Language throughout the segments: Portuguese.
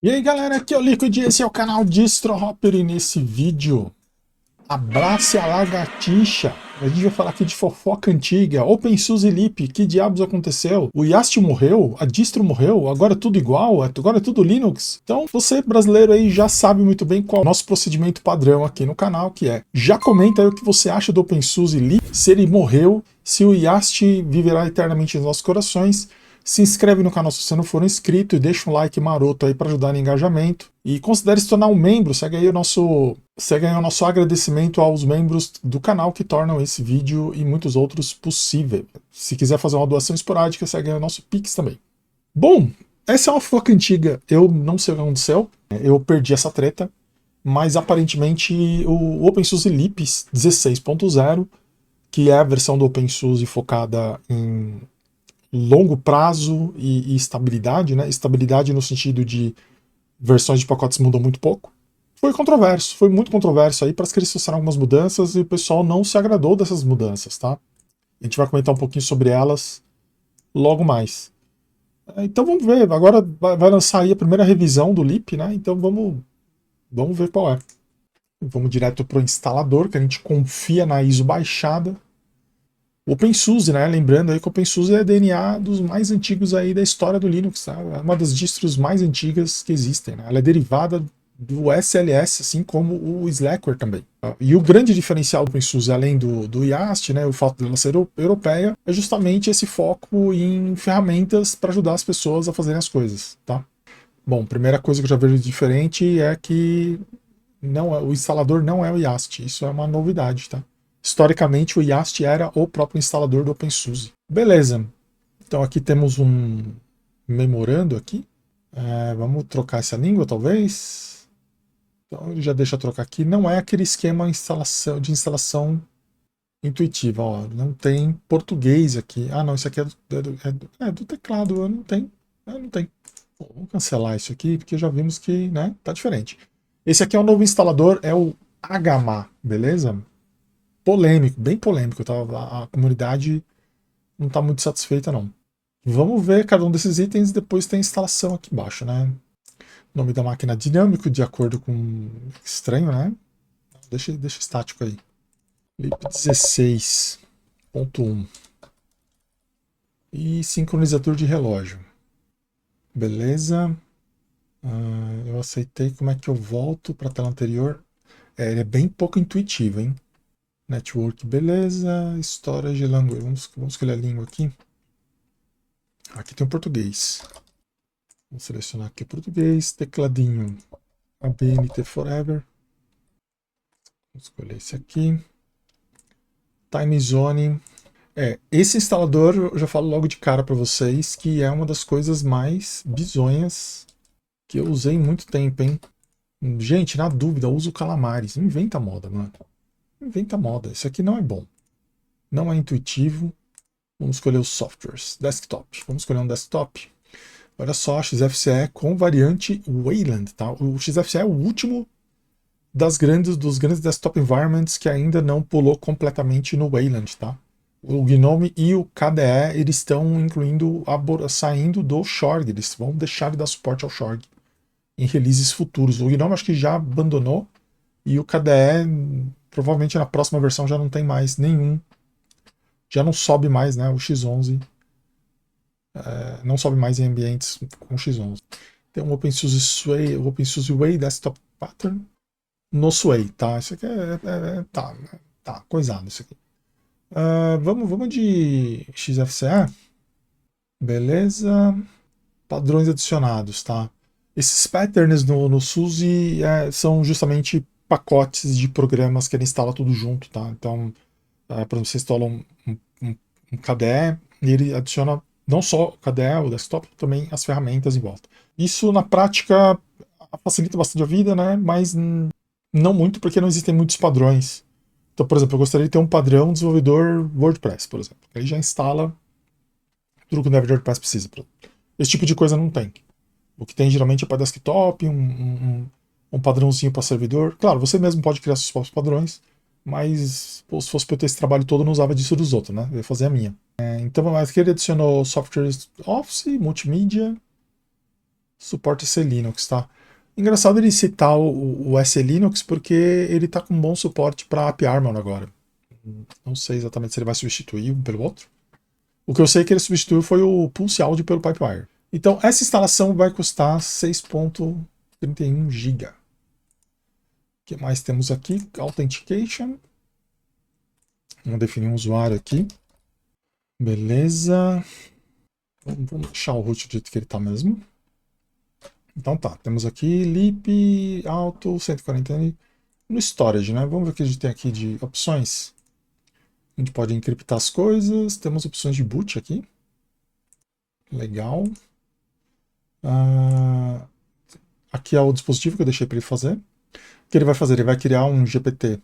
E aí galera, aqui é o Liquid, esse é o canal Distro Hopper e nesse vídeo abrace a lagartixa. A gente vai falar aqui de fofoca antiga, OpenSUSE Leap, que diabos aconteceu? O Yast morreu? A distro morreu? Agora é tudo igual? Agora é tudo Linux? Então você brasileiro aí já sabe muito bem qual é o nosso procedimento padrão aqui no canal, que é já comenta aí o que você acha do OpenSUSE Leap, se ele morreu, se o Yast viverá eternamente nos nossos corações. Se inscreve no canal se você não for inscrito e deixa um like maroto aí para ajudar no engajamento. E considere se tornar um membro, segue aí o nosso agradecimento aos membros do canal que tornam esse vídeo e muitos outros possível. Se quiser fazer uma doação esporádica, segue aí o nosso Pix também. Bom, essa é uma fofoca antiga, eu não sei o que aconteceu, eu perdi essa treta, mas aparentemente o OpenSUSE Leap 16.0, que é a versão do OpenSUSE focada em longo prazo e estabilidade, né? Estabilidade no sentido de versões de pacotes mudam muito pouco. Foi controverso, foi muito controverso aí, parece que eles fizeram algumas mudanças e o pessoal não se agradou dessas mudanças, tá? A gente vai comentar um pouquinho sobre elas logo mais. Então vamos ver, agora vai lançar aí a primeira revisão do Leap, né? Então vamos ver qual é. Vamos direto para o instalador, que a gente confia na ISO baixada. O OpenSUSE, né? Lembrando aí que o OpenSUSE é DNA dos mais antigos aí da história do Linux, tá? É uma das distros mais antigas que existem, né? Ela é derivada do SLS, assim como o Slackware também. Tá? E o grande diferencial do OpenSUSE, além do YAST, né, o fato dela ser europeia, é justamente esse foco em ferramentas para ajudar as pessoas a fazerem as coisas, tá? Bom, primeira coisa que eu já vejo diferente é que o instalador não é o YAST, isso é uma novidade, tá? Historicamente, o YAST era o próprio instalador do OpenSUSE. Beleza. Então aqui temos um memorando aqui. Vamos trocar essa língua, talvez. Então ele já deixa eu trocar aqui. Não é aquele esquema de instalação intuitiva. Ó. Não tem português aqui. Ah, não, isso aqui é do teclado. Eu não tenho. Não tem. Bom, vamos cancelar isso aqui, porque já vimos que tá diferente. Esse aqui é o novo instalador, é o Agama, beleza? Polêmico, bem polêmico. Tá? A comunidade não está muito satisfeita, não. Vamos ver cada um desses itens, depois tem a instalação aqui embaixo, né? Nome da máquina dinâmico, de acordo com... Estranho, né? Deixa estático aí. Lip 16.1. E sincronizador de relógio. Beleza. Eu aceitei. Como é que eu volto para a tela anterior? Ele é bem pouco intuitivo, hein? Network, beleza. Storage language. Vamos escolher a língua aqui. Aqui tem o português. Vamos selecionar aqui o português. Tecladinho ABNT Forever. Vamos escolher esse aqui. Time Zone. Esse instalador eu já falo logo de cara para vocês que é uma das coisas mais bizonhas que eu usei em muito tempo, hein? Gente, na dúvida, usa o Calamares. Não inventa moda, mano. Não inventa moda. Isso aqui não é bom. Não é intuitivo. Vamos escolher os softwares. Desktop. Vamos escolher um desktop. Olha só, XFCE com variante Wayland, tá? O XFCE é o último dos grandes desktop environments que ainda não pulou completamente no Wayland, tá? O GNOME e o KDE eles estão saindo do Shorg, eles vão deixar de dar suporte ao Shorg em releases futuros. O GNOME acho que já abandonou e o KDE provavelmente na próxima versão já não tem mais nenhum, já não sobe mais, né? O X11 não sobe mais em ambientes com X11. Tem um OpenSUSE Sway, o OpenSUSE Way Desktop Pattern no Sway, tá? Isso aqui tá coisado isso aqui. Vamos de XFCE. Beleza. Padrões adicionados, tá? Esses patterns no SUSE são justamente pacotes de programas que ele instala tudo junto, tá? Então, por exemplo, você instala um KDE e ele adiciona não só o KDE, o desktop, também as ferramentas em volta. Isso, na prática, facilita bastante a vida, né? Mas não muito, porque não existem muitos padrões. Então, por exemplo, eu gostaria de ter um padrão desenvolvedor WordPress, por exemplo. Ele já instala tudo que o dev de WordPress precisa. Esse tipo de coisa não tem. O que tem geralmente é para desktop, um padrãozinho para servidor. Claro, você mesmo pode criar seus próprios padrões, mas se fosse para eu ter esse trabalho todo, eu não usava disso dos outros, né? Eu ia fazer a minha. Então, aqui ele adicionou softwares Office, multimídia. suporte a Linux, tá? Engraçado ele citar o SE Linux porque ele tá com bom suporte para AppArmor agora. Não sei exatamente se ele vai substituir um pelo outro. O que eu sei que ele substituiu foi o Pulse Audio pelo Pipewire. Então essa instalação vai custar 6,31 GB. O que mais temos aqui? Authentication. Vamos definir um usuário aqui. Beleza. Vamos deixar o root do jeito que ele está mesmo. Então tá, temos aqui lip, alto, 140 no storage, né? Vamos ver o que a gente tem aqui de opções. A gente pode encriptar as coisas, temos opções de boot aqui. Legal. Aqui é o dispositivo que eu deixei para ele fazer. O que ele vai fazer? Ele vai criar um GPT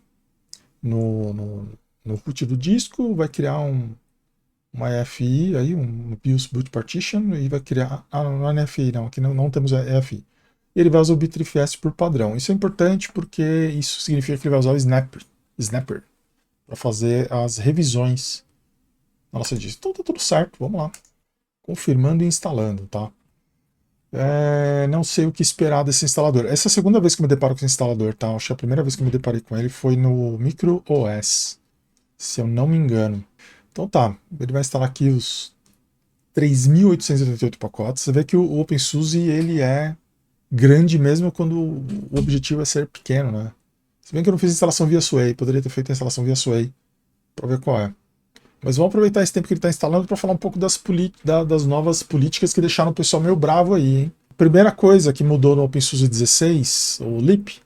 no root do disco, vai criar uma EFI, aí, um BIOS Boot Partition, e vai criar... não é EFI, não, aqui não temos EFI. E ele vai usar o Bitrefast por padrão. Isso é importante porque isso significa que ele vai usar o Snapper para fazer as revisões na nossa distro. Então tá tudo certo, vamos lá. Confirmando e instalando, tá? Não sei o que esperar desse instalador. Essa é a segunda vez que eu me deparo com esse instalador, tá? Acho que a primeira vez que eu me deparei com ele foi no MicroOS, se eu não me engano. Então tá, ele vai instalar aqui os 3.888 pacotes. Você vê que o OpenSUSE ele é grande mesmo quando o objetivo é ser pequeno, né? Se bem que eu não fiz instalação via Sway, poderia ter feito a instalação via Sway para ver qual é. Mas vamos aproveitar esse tempo que ele está instalando para falar um pouco das novas políticas que deixaram o pessoal meio bravo aí, hein? A primeira coisa que mudou no OpenSUSE 16, o LIP,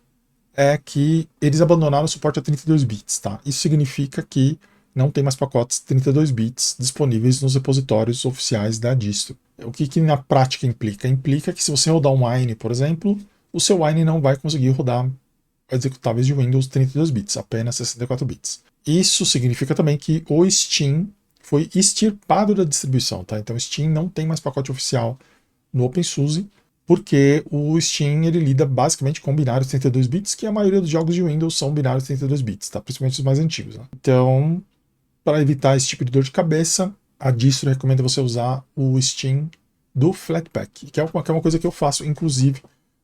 é que eles abandonaram o suporte a 32 bits, tá? Isso significa que não tem mais pacotes 32 bits disponíveis nos repositórios oficiais da distro. O que na prática implica? Implica que se você rodar um Wine, por exemplo, o seu Wine não vai conseguir rodar executáveis de Windows 32 bits, apenas 64 bits. Isso significa também que o Steam foi extirpado da distribuição, tá? Então o Steam não tem mais pacote oficial no OpenSUSE, porque o Steam ele lida basicamente com binários 32 bits, que a maioria dos jogos de Windows são binários 32 bits, tá? Principalmente os mais antigos, né? Então, para evitar esse tipo de dor de cabeça, a distro recomenda você usar o Steam do Flatpak, que é uma coisa que eu faço, inclusive,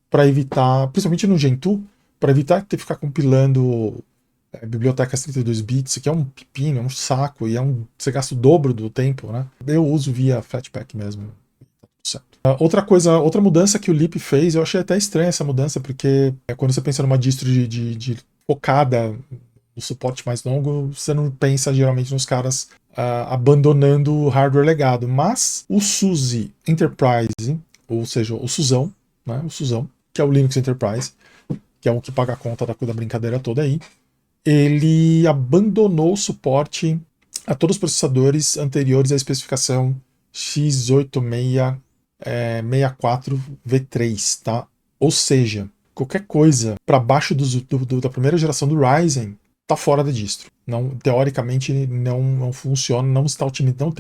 para evitar, principalmente no Gentoo, para evitar ter que ficar compilando bibliotecas 32 bits, que é um pepino, é um saco, e você gasta o dobro do tempo, né? Eu uso via Flatpak mesmo. Certo. Outra mudança que o Leap fez, eu achei até estranha essa mudança, porque quando você pensa numa distro de focada no suporte mais longo, você não pensa geralmente nos caras abandonando o hardware legado. Mas o SUSE Enterprise, ou seja, o SUSão, né, o SUSão, que é o Linux Enterprise, que é o que paga a conta da brincadeira toda aí, ele abandonou o suporte a todos os processadores anteriores à especificação x8664V3, tá? Ou seja, qualquer coisa para baixo da primeira geração do Ryzen tá fora da distro. Não, teoricamente não funciona, não está otimizado,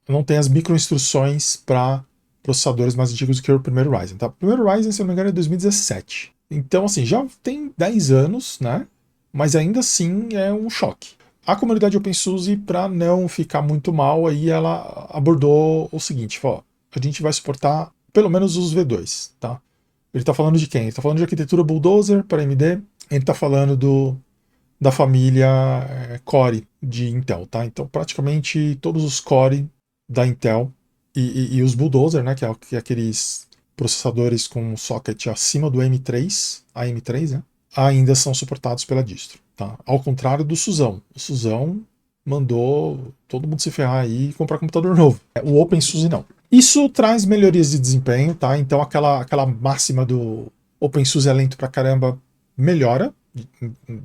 não tem as microinstruções para processadores mais antigos do que o primeiro Ryzen, tá? O primeiro Ryzen, se eu não me engano, é 2017. Então, assim, já tem 10 anos, né? Mas ainda assim é um choque. A comunidade OpenSUSE, para não ficar muito mal, aí ela abordou o seguinte, ó, a gente vai suportar pelo menos os V2, tá? Ele está falando de quem? Ele está falando de arquitetura Bulldozer para AMD, ele está falando da família Core de Intel, tá? Então praticamente todos os Core da Intel e os Bulldozer, né, que é aqueles processadores com socket acima do M3, a M3, né, ainda são suportados pela distro. Tá? Ao contrário do SUSão. O SUSão mandou todo mundo se ferrar aí e comprar computador novo. O OpenSUSE não. Isso traz melhorias de desempenho, tá? Então aquela máxima do OpenSUSE é lento pra caramba melhora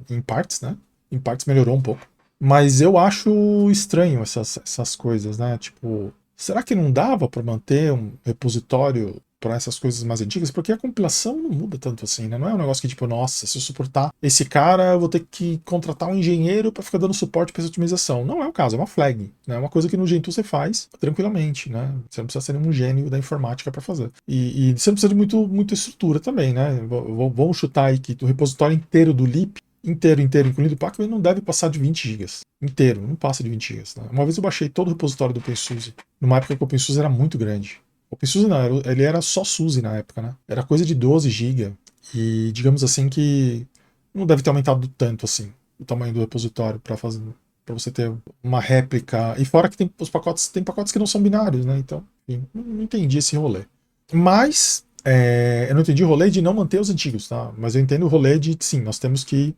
em partes, né? Em partes melhorou um pouco. Mas eu acho estranho essas coisas, né? Tipo, será que não dava para manter um repositório para essas coisas mais antigas? Porque a compilação não muda tanto assim, né? Não é um negócio que, tipo, nossa, se eu suportar esse cara, eu vou ter que contratar um engenheiro para ficar dando suporte para essa otimização. Não é o caso, é uma flag, né? É uma coisa que no Gentoo você faz tranquilamente, né? Você não precisa ser um gênio da informática para fazer. E você não precisa de muita estrutura também, né? Vamos chutar aí que o repositório inteiro do Leap inteiro, incluindo o Pacman, não deve passar de 20 GB. Inteiro, não passa de 20 GB. Né? Uma vez eu baixei todo o repositório do OpenSUSE, numa época que o OpenSUSE era muito grande. OpenSUSE não, ele era só SUSE na época, né? Era coisa de 12 GB. E digamos assim que não deve ter aumentado tanto assim o tamanho do repositório para você ter uma réplica. E fora que tem pacotes que não são binários, né? Então, enfim, não entendi esse rolê. Mas eu não entendi o rolê de não manter os antigos, tá? Mas eu entendo o rolê de, sim, nós temos que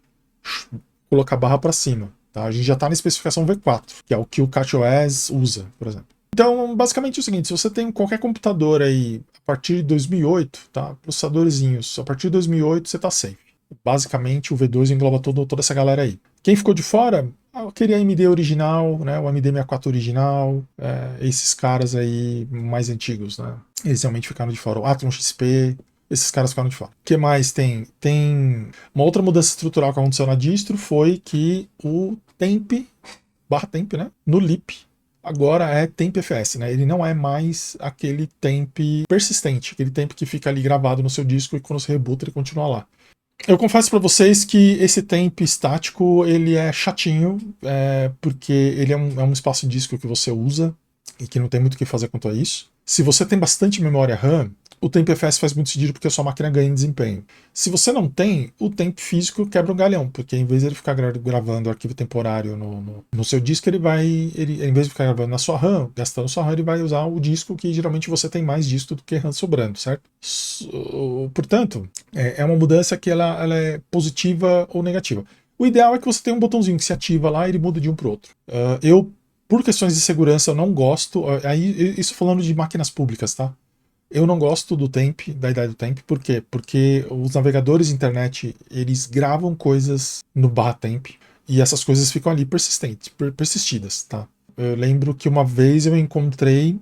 colocar a barra para cima, tá? A gente já está na especificação V4, que é o que o CatOS usa, por exemplo. Então, basicamente é o seguinte, se você tem qualquer computador aí a partir de 2008, tá? Processadorzinhos, a partir de 2008 você está safe. Basicamente o V2 engloba toda essa galera aí. Quem ficou de fora, aquele AMD original, né? O AMD 64 original, esses caras aí mais antigos, né? Eles realmente ficaram de fora. O Atom XP, esses caras ficaram de fora. O que mais tem? Tem uma outra mudança estrutural que aconteceu na distro foi que o temp, /temp, né? No lip, agora é tempfs, né? Ele não é mais aquele temp persistente, aquele temp que fica ali gravado no seu disco e quando você reboota ele continua lá. Eu confesso para vocês que esse temp estático ele é chatinho, porque ele é um espaço de disco que você usa e que não tem muito o que fazer quanto a isso. Se você tem bastante memória RAM, o tempfs faz muito sentido porque a sua máquina ganha em desempenho. Se você não tem, o temp físico quebra um galhão, porque em vez de ele ficar gravando arquivo temporário no seu disco, ele em vez de ficar gravando na sua RAM, gastando sua RAM, ele vai usar o disco que geralmente você tem mais disco do que RAM sobrando, certo? Portanto, é uma mudança que ela é positiva ou negativa. O ideal é que você tenha um botãozinho que se ativa lá e ele muda de um para o outro. Por questões de segurança, eu não gosto. Isso falando de máquinas públicas, tá? Eu não gosto do temp, da idade do temp, por quê? Porque os navegadores de internet, eles gravam coisas no /temp e essas coisas ficam ali persistidas, tá? Eu lembro que uma vez eu encontrei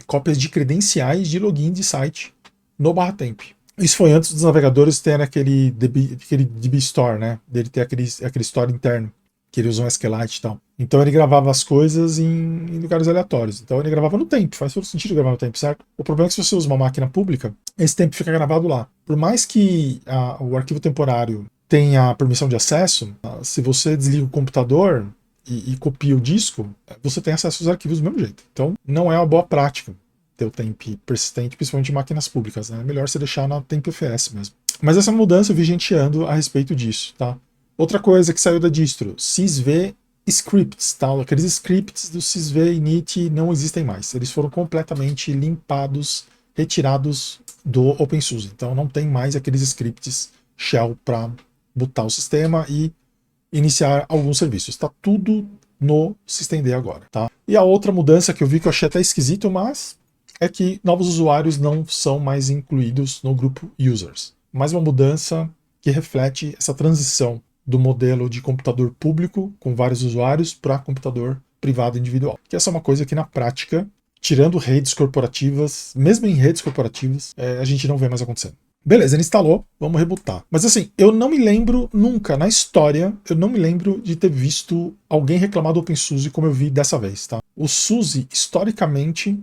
cópias de credenciais de login de site no /temp. Isso foi antes dos navegadores terem aquele DB Store, né? Dele ter aquele store interno, que ele usa um SQLite e tal. Então ele gravava as coisas em lugares aleatórios. Então ele gravava no tempo, faz todo sentido gravar no tempo, certo? O problema é que se você usa uma máquina pública, esse tempo fica gravado lá. Por mais que o arquivo temporário tenha permissão de acesso, se você desliga o computador e copia o disco, você tem acesso aos arquivos do mesmo jeito. Então não é uma boa prática ter o temp persistente, principalmente em máquinas públicas, né? É melhor você deixar na tempfs mesmo. Mas essa mudança eu vi genteando a respeito disso, tá? Outra coisa que saiu da distro, sysv scripts, tá? Aqueles scripts do sysv init não existem mais. Eles foram completamente limpados, retirados do OpenSUSE. Então não tem mais aqueles scripts shell para botar o sistema e iniciar alguns serviços. Está tudo no systemd agora, tá? E a outra mudança que eu vi que eu achei até esquisito, mas é que novos usuários não são mais incluídos no grupo users. Mais uma mudança que reflete essa transição do modelo de computador público com vários usuários para computador privado individual. Que essa é uma coisa que na prática, tirando redes corporativas, mesmo em redes corporativas, a gente não vê mais acontecendo. Beleza, ele instalou, vamos rebootar. Mas assim, eu não me lembro nunca, na história, eu não me lembro de ter visto alguém reclamar do OpenSUSE como eu vi dessa vez, tá? O SUSE, historicamente,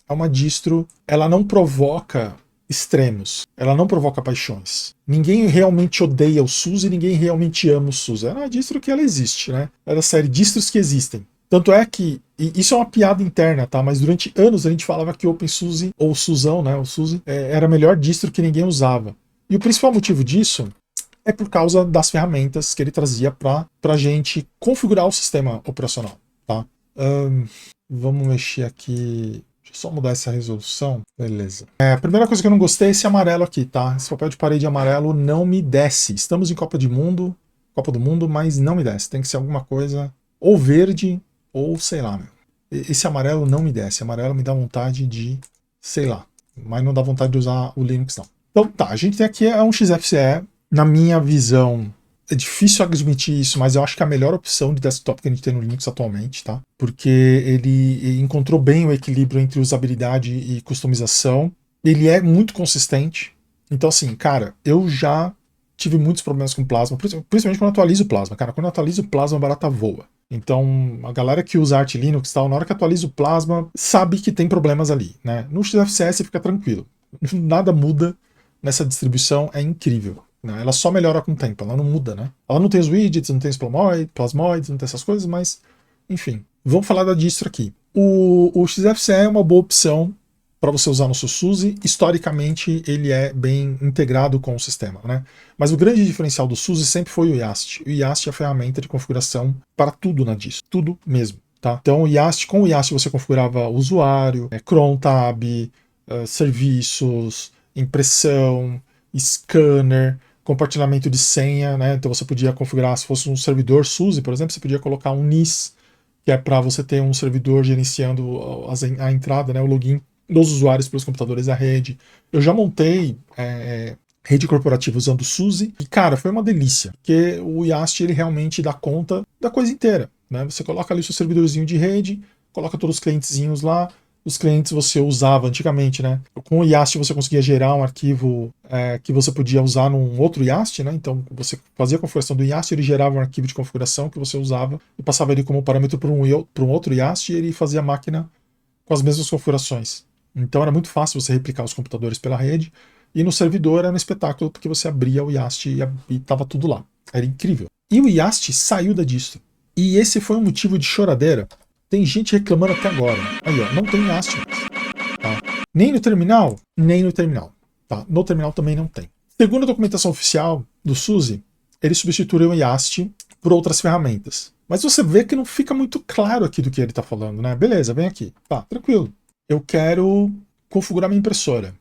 é uma distro, ela não provoca extremos, ela não provoca paixões. Ninguém realmente odeia o SUSE e ninguém realmente ama o SUSE. É uma distro que ela existe, né? É da série distros que existem. Tanto é que, e isso é uma piada interna, tá? Mas durante anos a gente falava que o OpenSUSE, ou o SUSão, né? O SUSE, era a melhor distro que ninguém usava. E o principal motivo disso é por causa das ferramentas que ele trazia pra gente configurar o sistema operacional, tá? Vamos mexer aqui. Deixa eu só mudar essa resolução. Beleza. A primeira coisa que eu não gostei é esse amarelo aqui, tá? Esse papel de parede amarelo não me desce. Estamos em Copa do Mundo, mas não me desce. Tem que ser alguma coisa ou verde ou sei lá, meu. Esse amarelo não me desce. Amarelo me dá vontade de, sei lá, mas não dá vontade de usar o Linux, não. Então tá, a gente tem aqui um XFCE. Na minha visão, é difícil admitir isso, mas eu acho que é a melhor opção de desktop que a gente tem no Linux atualmente, tá? Porque ele encontrou bem o equilíbrio entre usabilidade e customização. Ele é muito consistente. Então assim, cara, eu já tive muitos problemas com Plasma, principalmente quando eu atualizo o Plasma. Cara, quando eu atualizo o Plasma, a barata voa. Então, a galera que usa Arch Linux e tal, na hora que atualiza o Plasma, sabe que tem problemas ali, né? No XFCE fica tranquilo. Nada muda nessa distribuição, é incrível. Né? Ela só melhora com o tempo, ela não muda, né? Ela não tem os widgets, não tem os plasmoids, não tem essas coisas, mas, enfim. Vamos falar da distro aqui. O XFCE é uma boa opção para você usar no seu SUSE. Historicamente, ele é bem integrado com o sistema, né? Mas o grande diferencial do SUSE sempre foi o YAST. O YAST é a ferramenta de configuração para tudo na distro, tudo mesmo. Tá? Então, com o YAST você configurava usuário, cron tab, serviços, impressão, scanner, compartilhamento de senha, né? Então você podia configurar, se fosse um servidor SUSE, por exemplo, você podia colocar um NIS, que é para você ter um servidor gerenciando a entrada, né, o login dos usuários pelos computadores da rede. Eu já montei rede corporativa usando o SUSE e, cara, foi uma delícia, porque o YAST ele realmente dá conta da coisa inteira, né? Você coloca ali o seu servidorzinho de rede, coloca todos os clientezinhos lá. Os clientes você usava antigamente, né? Com o YAST você conseguia gerar um arquivo que você podia usar num outro YAST, né? Então você fazia a configuração do YAST, ele gerava um arquivo de configuração que você usava e passava ele como parâmetro para um outro YAST e ele fazia a máquina com as mesmas configurações. Então era muito fácil você replicar os computadores pela rede e no servidor era um espetáculo porque você abria o YAST e estava tudo lá. Era incrível. E o YAST saiu da distro. E esse foi um motivo de choradeira. Tem gente reclamando até agora. Aí, ó, não tem YAST mais. Tá? Nem no terminal, nem no terminal. Tá? No terminal também não tem. Segundo a documentação oficial do SUSE, ele substituiu o YAST por outras ferramentas. Mas você vê que não fica muito claro aqui do que ele está falando, né? Beleza, vem aqui. Tá, tranquilo. Eu quero configurar minha impressora.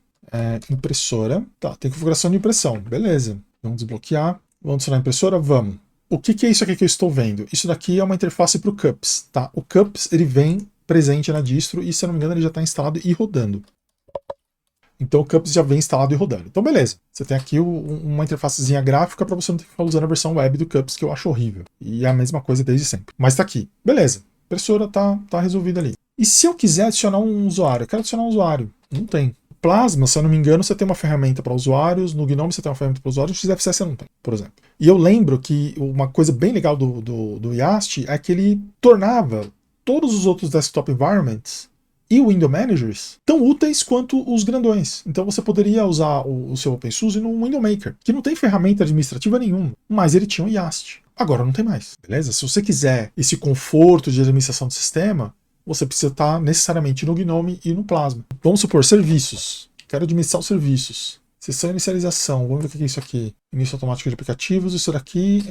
Impressora. Tá, tem configuração de impressão. Beleza. Vamos desbloquear. Vamos adicionar a impressora? Vamos. O que é isso aqui que eu estou vendo? Isso daqui é uma interface para o CUPS, tá? O CUPS ele vem presente na distro e, se eu não me engano, ele já está instalado e rodando. Então o CUPS já vem instalado e rodando. Então beleza, você tem aqui uma interfacezinha gráfica para você não ter que ficar usando a versão web do CUPS, que eu acho horrível. E é a mesma coisa desde sempre. Mas tá aqui. Beleza, a impressora tá resolvida ali. E se eu quiser adicionar um usuário? Eu quero adicionar um usuário. Não tem. Plasma, se eu não me engano, você tem uma ferramenta para usuários, no GNOME você tem uma ferramenta para usuários, no XFCE você não tem, por exemplo. E eu lembro que uma coisa bem legal do YAST é que ele tornava todos os outros desktop environments e o Window Managers tão úteis quanto os grandões. Então você poderia usar o seu OpenSUSE no Window Maker, que não tem ferramenta administrativa nenhuma, mas ele tinha o YAST. Agora não tem mais, beleza? Se você quiser esse conforto de administração do sistema, você precisa estar necessariamente no GNOME e no Plasma. Vamos supor, serviços. Quero administrar os serviços. Sessão de inicialização. Vamos ver o que é isso aqui. Início automático de aplicativos. Isso daqui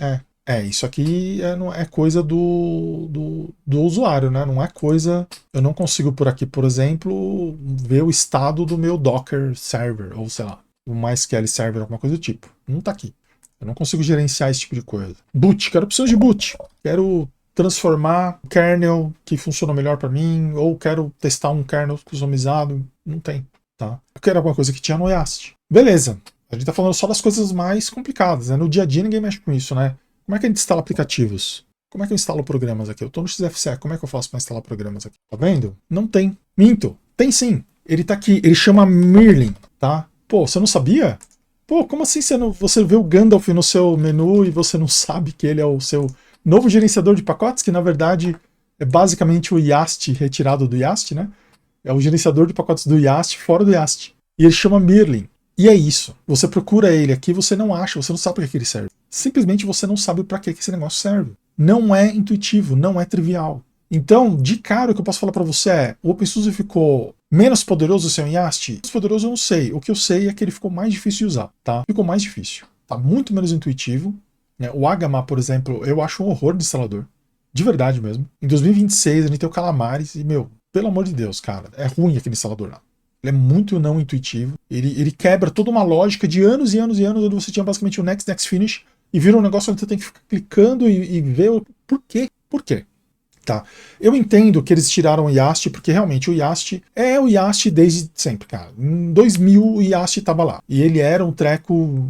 isso aqui não é coisa do usuário, né? Não é coisa... Eu não consigo por aqui, por exemplo, ver o estado do meu Docker server, ou sei lá, o MySQL server, alguma coisa do tipo. Não tá aqui. Eu não consigo gerenciar esse tipo de coisa. Boot. Quero opções de boot. Quero transformar o kernel que funciona melhor para mim, ou quero testar um kernel customizado. Não tem, tá? Eu quero alguma coisa que tinha no YAST. Beleza. A gente tá falando só das coisas mais complicadas, né? No dia a dia ninguém mexe com isso, né? Como é que a gente instala aplicativos? Como é que eu instalo programas aqui? Eu tô no XFCE, como é que eu faço para instalar programas aqui? Tá vendo? Não tem. Minto. Tem sim. Ele tá aqui. Ele chama Mirlin, tá? Pô, você não sabia? Pô, como assim você vê o Gandalf no seu menu e você não sabe que ele é o seu novo gerenciador de pacotes, que na verdade é basicamente o YAST retirado do YAST, né? É o gerenciador de pacotes do YAST fora do YAST. E ele chama Mirlin. E é isso. Você procura ele aqui, você não acha, você não sabe para que ele serve. Simplesmente você não sabe para que esse negócio serve. Não é intuitivo, não é trivial. Então, de cara, o que eu posso falar para você é: o OpenSUSE ficou menos poderoso sem o YAST? Mais poderoso eu não sei. O que eu sei é que ele ficou mais difícil de usar, tá? Ficou mais difícil. Tá muito menos intuitivo. O Agama, por exemplo, eu acho um horror de instalador. De verdade mesmo. Em 2026 a gente tem o Calamares e, pelo amor de Deus, cara, é ruim aquele instalador lá. Ele é muito não intuitivo. Ele quebra toda uma lógica de anos e anos e anos, onde você tinha basicamente o Next, Next, Finish, e vira um negócio onde você tem que ficar clicando e ver por quê. Por quê? Tá. Eu entendo que eles tiraram o YAST, porque realmente o YAST é o YAST desde sempre, cara. Em 2000 o YAST estava lá. E ele era um treco,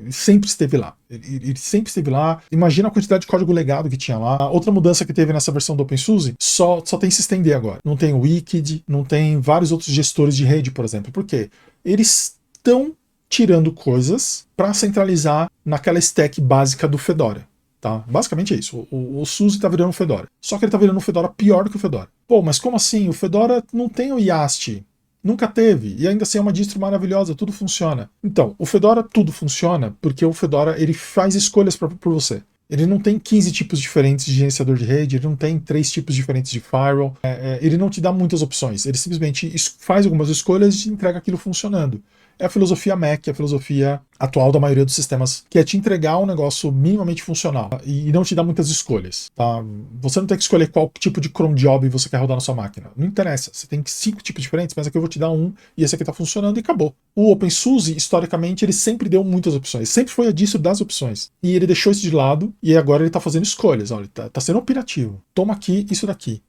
sempre esteve lá. Ele sempre esteve lá. Imagina a quantidade de código legado que tinha lá. Outra mudança que teve nessa versão do OpenSUSE, só tem systemd agora. Não tem o Wikid, não tem vários outros gestores de rede, por exemplo. Por quê? Eles estão tirando coisas para centralizar naquela stack básica do Fedora. Tá? Basicamente é isso. O SUSE tá virando um Fedora. Só que ele tá virando um Fedora pior do que o Fedora. Pô, mas como assim? O Fedora não tem o YAST. Nunca teve. E ainda assim é uma distro maravilhosa, tudo funciona. Então, o Fedora tudo funciona porque o Fedora ele faz escolhas por você. Ele não tem 15 tipos diferentes de gerenciador de rede, ele não tem 3 tipos diferentes de firewall, ele não te dá muitas opções, ele simplesmente faz algumas escolhas e te entrega aquilo funcionando. É a filosofia Mac, é a filosofia atual da maioria dos sistemas, que é te entregar um negócio minimamente funcional e não te dar muitas escolhas. Tá? Você não tem que escolher qual tipo de cron job você quer rodar na sua máquina. Não interessa. Você tem 5 tipos diferentes, mas aqui eu vou te dar um e esse aqui está funcionando e acabou. O OpenSUSE, historicamente, ele sempre deu muitas opções. Sempre foi a distro das opções. E ele deixou isso de lado e agora ele está fazendo escolhas. Olha, ele tá sendo operativo. Toma aqui isso daqui.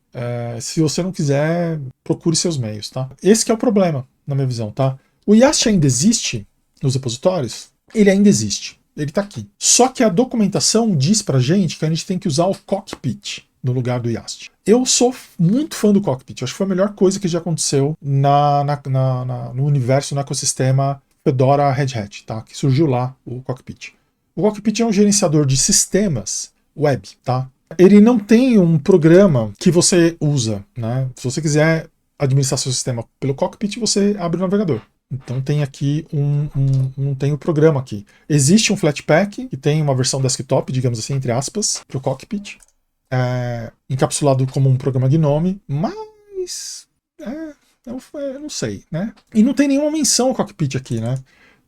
Se você não quiser, procure seus meios. Tá? Esse que é o problema, na minha visão. Tá? O YAST ainda existe nos repositórios? Ele ainda existe. Ele está aqui. Só que a documentação diz pra gente que a gente tem que usar o Cockpit no lugar do YAST. Eu sou muito fã do Cockpit. Acho que foi a melhor coisa que já aconteceu no universo, no ecossistema Fedora Red Hat, tá? Que surgiu lá o Cockpit. O Cockpit é um gerenciador de sistemas web, tá? Ele não tem um programa que você usa, né? Se você quiser administrar seu sistema pelo Cockpit, você abre o navegador. Então tem aqui tem o programa aqui. Existe um Flatpak, que tem uma versão desktop, digamos assim, entre aspas, para o Cockpit, encapsulado como um programa GNOME, mas eu não sei, né? E não tem nenhuma menção ao Cockpit aqui, né?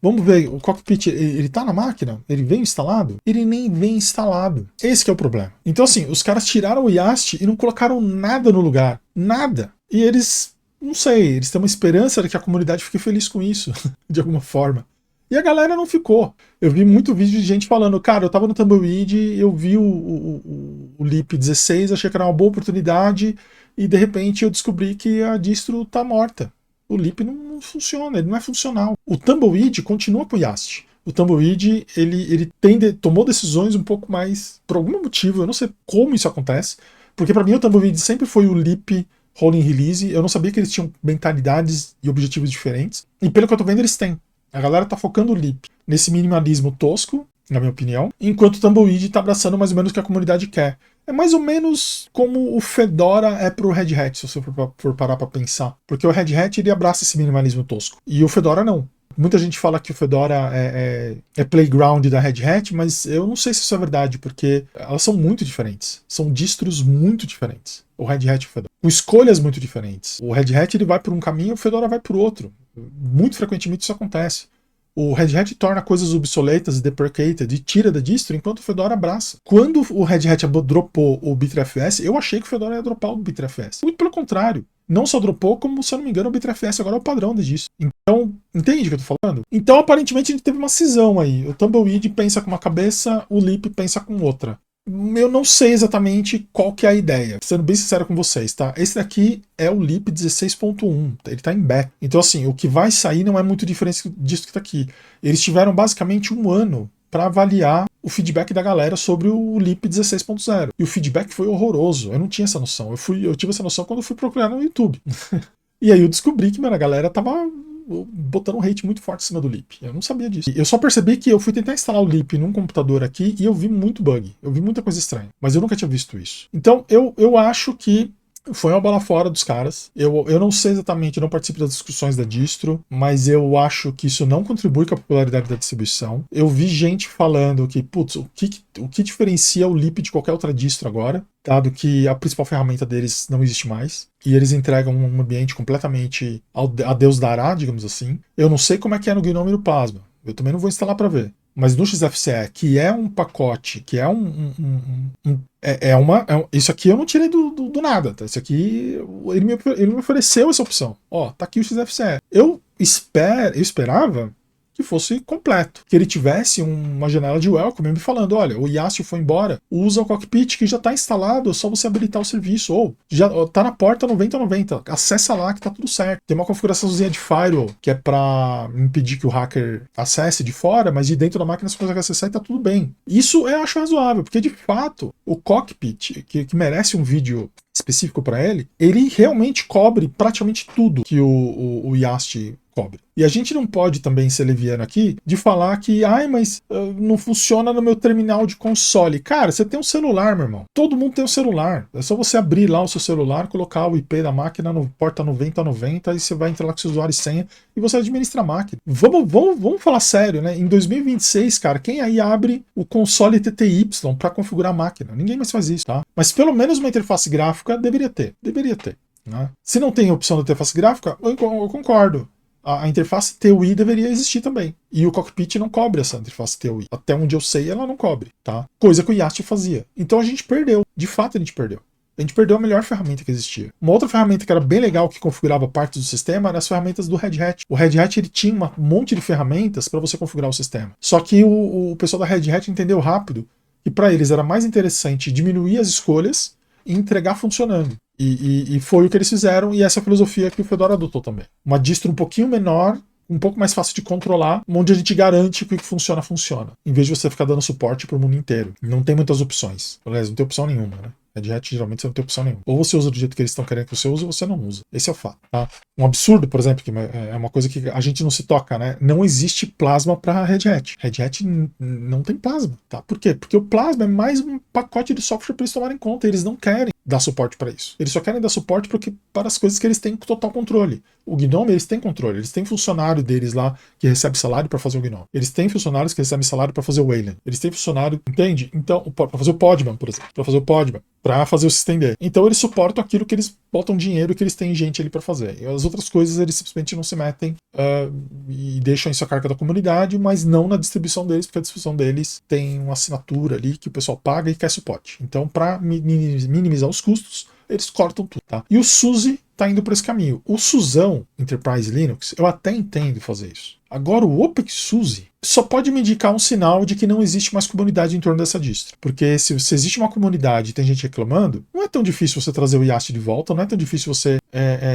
Vamos ver, o Cockpit, ele tá na máquina? Ele vem instalado? Ele nem vem instalado. Esse que é o problema. Então assim, os caras tiraram o YAST e não colocaram nada no lugar. Nada. E eles... não sei, eles têm uma esperança de que a comunidade fique feliz com isso, de alguma forma. E a galera não ficou. Eu vi muito vídeo de gente falando, cara, eu tava no Tumbleweed, eu vi o LEAP 16, achei que era uma boa oportunidade, e de repente eu descobri que a distro tá morta. O LEAP não funciona, ele não é funcional. O Tumbleweed continua com o YAST. O Tumbleweed, ele tomou decisões um pouco mais, por algum motivo, eu não sei como isso acontece, porque para mim o Tumbleweed sempre foi o LEAP rolling release, eu não sabia que eles tinham mentalidades e objetivos diferentes, e pelo que eu tô vendo eles têm. A galera tá focando o LEAP nesse minimalismo tosco, na minha opinião, enquanto o Tumbleweed tá abraçando mais ou menos o que a comunidade quer. É mais ou menos como o Fedora é pro Red Hat, se você for parar pra pensar. Porque o Red Hat ele abraça esse minimalismo tosco, e o Fedora não. Muita gente fala que o Fedora é playground da Red Hat, mas eu não sei se isso é verdade, porque elas são muito diferentes. São distros muito diferentes. O Red Hat e o Fedora. Com escolhas muito diferentes. O Red Hat ele vai por um caminho, o Fedora vai por outro. Muito frequentemente isso acontece. O Red Hat torna coisas obsoletas e deprecated e tira da distro, enquanto o Fedora abraça. Quando o Red Hat dropou o BitterFS, eu achei que o Fedora ia dropar o BitterFS. Muito pelo contrário. Não só dropou, como, se eu não me engano, o BitterFS agora é o padrão disso. Então, entende o que eu tô falando? Então, aparentemente, a gente teve uma cisão aí. O Tumbleweed pensa com uma cabeça, o Leap pensa com outra. Eu não sei exatamente qual que é a ideia, sendo bem sincero com vocês, tá? Esse daqui é o LEAP 16.1, ele tá em beta. Então assim, o que vai sair não é muito diferente disso que tá aqui. Eles tiveram basicamente um ano para avaliar o feedback da galera sobre o LEAP 16.0. E o feedback foi horroroso, eu não tinha essa noção. Eu tive essa noção quando eu fui procurar no YouTube. E aí eu descobri que, mano, a galera tava botando um hate muito forte em cima do LEAP. Eu não sabia disso. Eu só percebi que eu fui tentar instalar o LEAP num computador aqui e eu vi muito bug. Eu vi muita coisa estranha. Mas eu nunca tinha visto isso. Então eu acho que foi uma bola fora dos caras. Eu não sei exatamente, eu não participo das discussões da distro, mas eu acho que isso não contribui com a popularidade da distribuição. Eu vi gente falando que, putz, o que diferencia o LEAP de qualquer outra distro agora, dado que a principal ferramenta deles não existe mais, e eles entregam um ambiente completamente a Deus dará, digamos assim. Eu não sei como é que é no GNOME e no Plasma. Eu também não vou instalar para ver. Mas no XFCE, que é um pacote, que é isso aqui eu não tirei do nada, tá? Isso aqui, ele me ofereceu essa opção. Ó, tá aqui o XFCE. Eu esperava que fosse completo, que ele tivesse uma janela de welcome me falando, olha, o YAST foi embora, usa o Cockpit que já está instalado, é só você habilitar o serviço, ou já tá na porta 9090, acessa lá que tá tudo certo. Tem uma configuraçãozinha de firewall, que é para impedir que o hacker acesse de fora, mas de dentro da máquina você consegue acessar e tá tudo bem. Isso eu acho razoável, porque de fato, o Cockpit, que merece um vídeo específico para ele realmente cobre praticamente tudo que o YAST cobre. E a gente não pode também ser leviano aqui de falar que, ai, mas não funciona no meu terminal de console. Cara, você tem um celular, meu irmão. Todo mundo tem um celular. É só você abrir lá o seu celular, colocar o IP da máquina no porta 9090 e você vai entrar lá com seu usuário e senha e você administra a máquina. Vamos falar sério, né? Em 2026, cara, quem aí abre o console TTY para configurar a máquina? Ninguém mais faz isso, tá? Mas pelo menos uma interface gráfica deveria ter. Deveria ter. Né? Se não tem opção da interface gráfica, eu concordo. A interface TUI deveria existir também. E o cockpit não cobre essa interface TUI. Até onde eu sei, ela não cobre, tá? Coisa que o Yast fazia. Então a gente perdeu. De fato, a gente perdeu. A gente perdeu a melhor ferramenta que existia. Uma outra ferramenta que era bem legal, que configurava partes do sistema, eram as ferramentas do Red Hat. O Red Hat ele tinha um monte de ferramentas para você configurar o sistema. Só que o pessoal da Red Hat entendeu rápido que para eles era mais interessante diminuir as escolhas e entregar funcionando. E foi o que eles fizeram, e essa é a filosofia que o Fedora adotou também. Uma distro um pouquinho menor, um pouco mais fácil de controlar, onde a gente garante que o que funciona, funciona. Em vez de você ficar dando suporte para o mundo inteiro. Não tem muitas opções. Aliás, não tem opção nenhuma, né? Red Hat geralmente você não tem opção nenhuma. Ou você usa do jeito que eles estão querendo que você use, ou você não usa. Esse é o fato, tá? Um absurdo, por exemplo, que é uma coisa que a gente não se toca, né? Não existe plasma para Red Hat. Red Hat não tem plasma, tá? Por quê? Porque o plasma é mais um pacote de software para eles tomarem conta. Eles não querem dar suporte para isso. Eles só querem dar suporte para as coisas que eles têm total controle. O GNOME, eles têm controle. Eles têm funcionário deles lá que recebe salário para fazer o GNOME. Eles têm funcionários que recebem salário para fazer o Wayland. Eles têm funcionário, entende? Então, para fazer o Podman, por exemplo. Para fazer o Podman. Para fazer o Systemd. Então, eles suportam aquilo que eles botam dinheiro que eles têm gente ali para fazer. E as outras coisas, eles simplesmente não se metem e deixam isso a carga da comunidade, mas não na distribuição deles, porque a distribuição deles tem uma assinatura ali que o pessoal paga e quer suporte. Então, para minimizar os custos, eles cortam tudo, tá? E o SUSE tá indo por esse caminho. O SUSão, Enterprise Linux, eu até entendo fazer isso. Agora, o OpenSUSE só pode me indicar um sinal de que não existe mais comunidade em torno dessa distro. Porque se existe uma comunidade e tem gente reclamando, não é tão difícil você trazer o Yast de volta, não é tão difícil você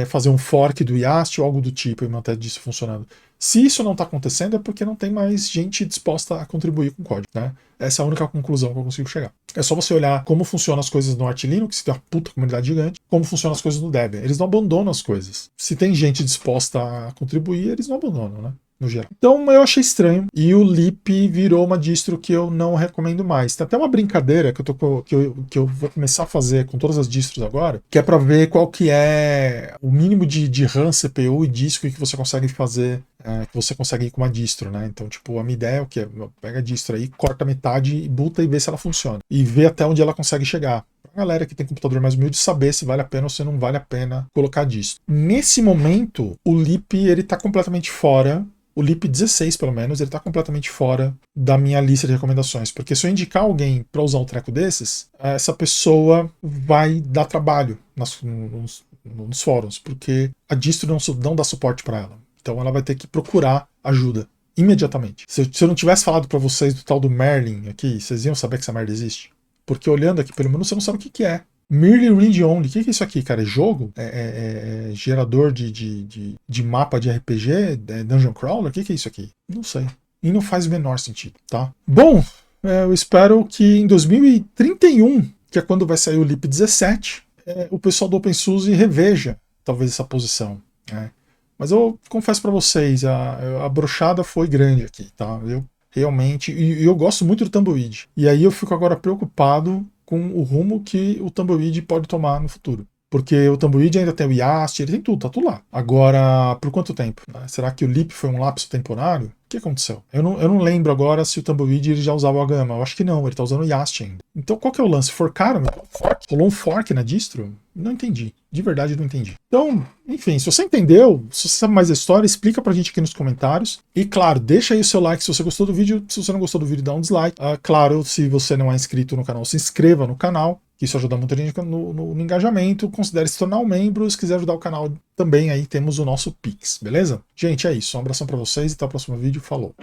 fazer um fork do Yast ou algo do tipo e manter disso funcionando. Se isso não está acontecendo é porque não tem mais gente disposta a contribuir com o código, né? Essa é a única conclusão que eu consigo chegar. É só você olhar como funcionam as coisas no Arch Linux, que tem uma puta comunidade gigante, como funcionam as coisas no Debian. Eles não abandonam as coisas. Se tem gente disposta a contribuir, eles não abandonam, né? No geral. Então eu achei estranho. E o Leap virou uma distro que eu não recomendo mais. Tem até uma brincadeira que eu vou começar a fazer com todas as distros agora, que é para ver qual que é o mínimo de RAM, CPU e disco que você consegue fazer, que você consegue ir com uma distro, né? Então, tipo, a minha ideia é o quê? Pega a distro aí, corta metade e buta e vê se ela funciona. E vê até onde ela consegue chegar. A galera que tem computador mais humilde saber se vale a pena ou se não vale a pena colocar distro. Nesse momento, o Leap, ele tá completamente fora. O Leap 16, pelo menos, ele está completamente fora da minha lista de recomendações. Porque se eu indicar alguém para usar um treco desses, essa pessoa vai dar trabalho nos fóruns, porque a distro não dá suporte para ela. Então ela vai ter que procurar ajuda imediatamente. Se eu não tivesse falado para vocês do tal do Merlin aqui, vocês iam saber que essa merda existe? Porque olhando aqui pelo menos você não sabe o que é. Merely Read Only. O que é isso aqui, cara? É jogo? É gerador de mapa de RPG? É Dungeon Crawler? O que é isso aqui? Não sei. E não faz o menor sentido, tá? Bom, eu espero que em 2031, que é quando vai sair o Leap 17, o pessoal do OpenSUSE reveja talvez essa posição, né? Mas eu confesso para vocês, a brochada foi grande aqui, tá? Eu realmente... E eu gosto muito do Tumbleweed. E aí eu fico agora preocupado com o rumo que o Tumbleweed pode tomar no futuro. Porque o Tumbleweed ainda tem o Yast, ele tem tudo, tá tudo lá. Agora, por quanto tempo? Será que o Leap foi um lapso temporário? O que aconteceu? Eu não lembro agora se o Tumbleweed ele já usava o HAMA. Eu acho que não, ele tá usando o Yast ainda. Então qual que é o lance? Forcaram? Rolou um fork na distro? Não entendi. De verdade, não entendi. Então, enfim, se você entendeu, se você sabe mais da história, explica pra gente aqui nos comentários. E claro, deixa aí o seu like se você gostou do vídeo. Se você não gostou do vídeo, dá um dislike. Claro, se você não é inscrito no canal, se inscreva no canal. Que isso ajuda muito a gente no engajamento. Considere se tornar um membro. Se quiser ajudar o canal também, aí temos o nosso Pix, beleza? Gente, é isso. Um abração pra vocês e até o próximo vídeo. Falou!